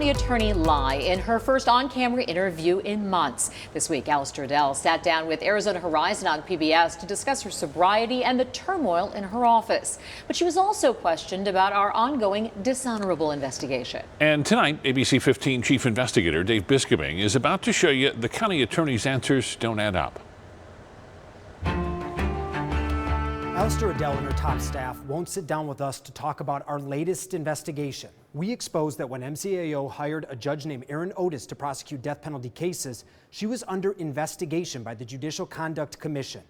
county attorney lie in her first on-camera interview in months. This week, Allister Adel sat down with Arizona Horizon on PBS to discuss her sobriety and the turmoil in her office. But she was also questioned about our ongoing dishonorable investigation. And tonight, ABC15 Chief Investigator Dave Biskobing is about to show you the county attorney's answers don't add up. Allister Adel and her top staff won't sit down with us to talk about our latest investigation. We exposed that when MCAO hired a judge named Aaron Otis to prosecute death penalty cases, she was under investigation by the Judicial Conduct Commission.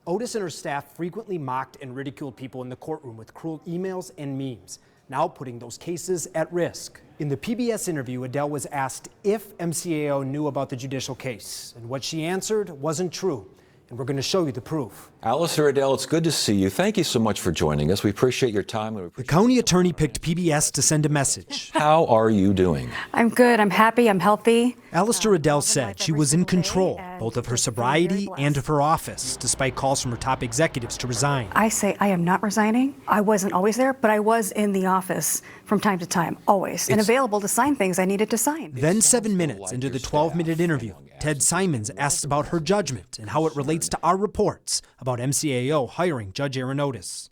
Otis and her staff frequently mocked and ridiculed people in the courtroom with cruel emails and memes, now putting those cases at risk. In the PBS interview, Adel was asked if MCAO knew about the judicial case, and what she answered wasn't true. And we're going to show you the proof. Allister Adel, it's good to see you. Thank you so much for joining us. We appreciate your time. The county attorney picked PBS to send a message. How are you doing? I'm good. I'm happy. I'm healthy. Allister Adel said she was in control, both of her sobriety and of her office, despite calls from her top executives to resign. I say I am not resigning. I wasn't always there, but I was in the office from time to time, always, and available to sign things I needed to sign. Then 7 minutes into the 12-minute interview, Ted Simons asked about her judgment and how it relates to our reports about MCAO hiring Judge Aaron Otis.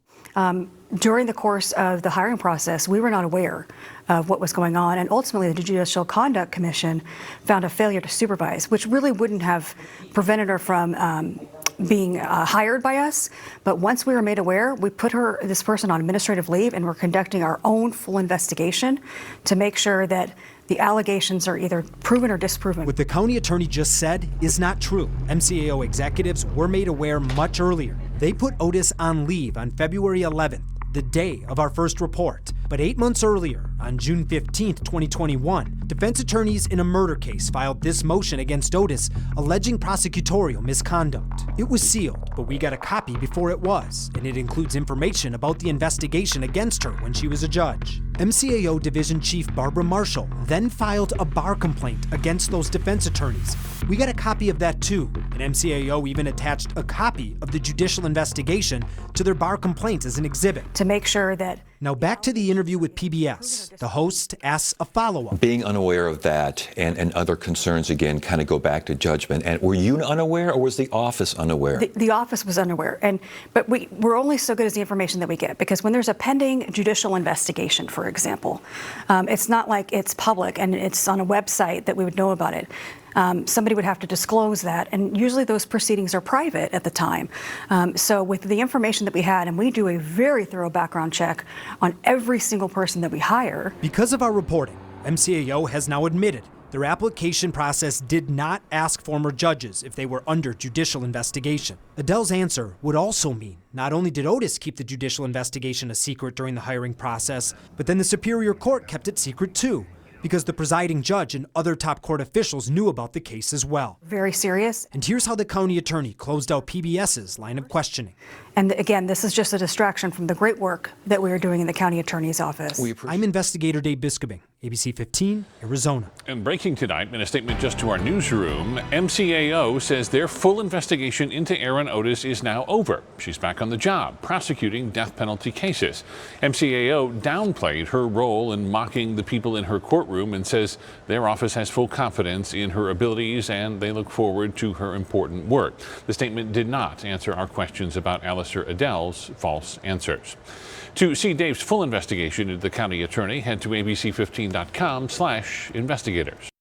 During the course of the hiring process, we were not aware of what was going on, and ultimately the Judicial Conduct Commission found a failure to supervise, which really wouldn't have prevented her from being hired by us. But once we were made aware, we put this person on administrative leave, and we're conducting our own full investigation to make sure that the allegations are either proven or disproven. What the county attorney just said is not true. MCAO executives were made aware much earlier. They put Otis on leave on February 11th, the day of our first report. But 8 months earlier, on June 15th, 2021, defense attorneys in a murder case filed this motion against Otis, alleging prosecutorial misconduct. It was sealed, but we got a copy before it was, and it includes information about the investigation against her when she was a judge. MCAO Division Chief Barbara Marshall then filed a bar complaint against those defense attorneys. We got a copy of that too, and MCAO even attached a copy of the judicial investigation to their bar complaint as an exhibit. To make sure that... Now back to the interview with PBS. The host asks a follow-up. Being unaware of that and other concerns, again, kind of go back to judgment. And were you unaware, or was the office unaware? The office was unaware, but we're only so good as the information that we get, because when there's a pending judicial investigation, for example, it's not like it's public and it's on a website that we would know about it. Somebody would have to disclose that, and usually those proceedings are private at the time. So with the information that we had, and we do a very thorough background check on every single person that we hire. Because of our reporting, MCAO has now admitted their application process did not ask former judges if they were under judicial investigation. Adel's answer would also mean not only did Otis keep the judicial investigation a secret during the hiring process, but then the Superior Court kept it secret too, because the presiding judge and other top court officials knew about the case as well. Very serious. And here's how the county attorney closed out PBS's line of questioning. And again, this is just a distraction from the great work that we are doing in the county attorney's office. I'm investigator Dave Biskobing, ABC 15, Arizona. And breaking tonight, in a statement just to our newsroom, MCAO says their full investigation into Aaron Otis is now over. She's back on the job, prosecuting death penalty cases. MCAO downplayed her role in mocking the people in her courtroom and says their office has full confidence in her abilities and they look forward to her important work. The statement did not answer our questions about Allister Adel's false answers. To see Dave's full investigation into the county attorney, head to abc15.com/investigators.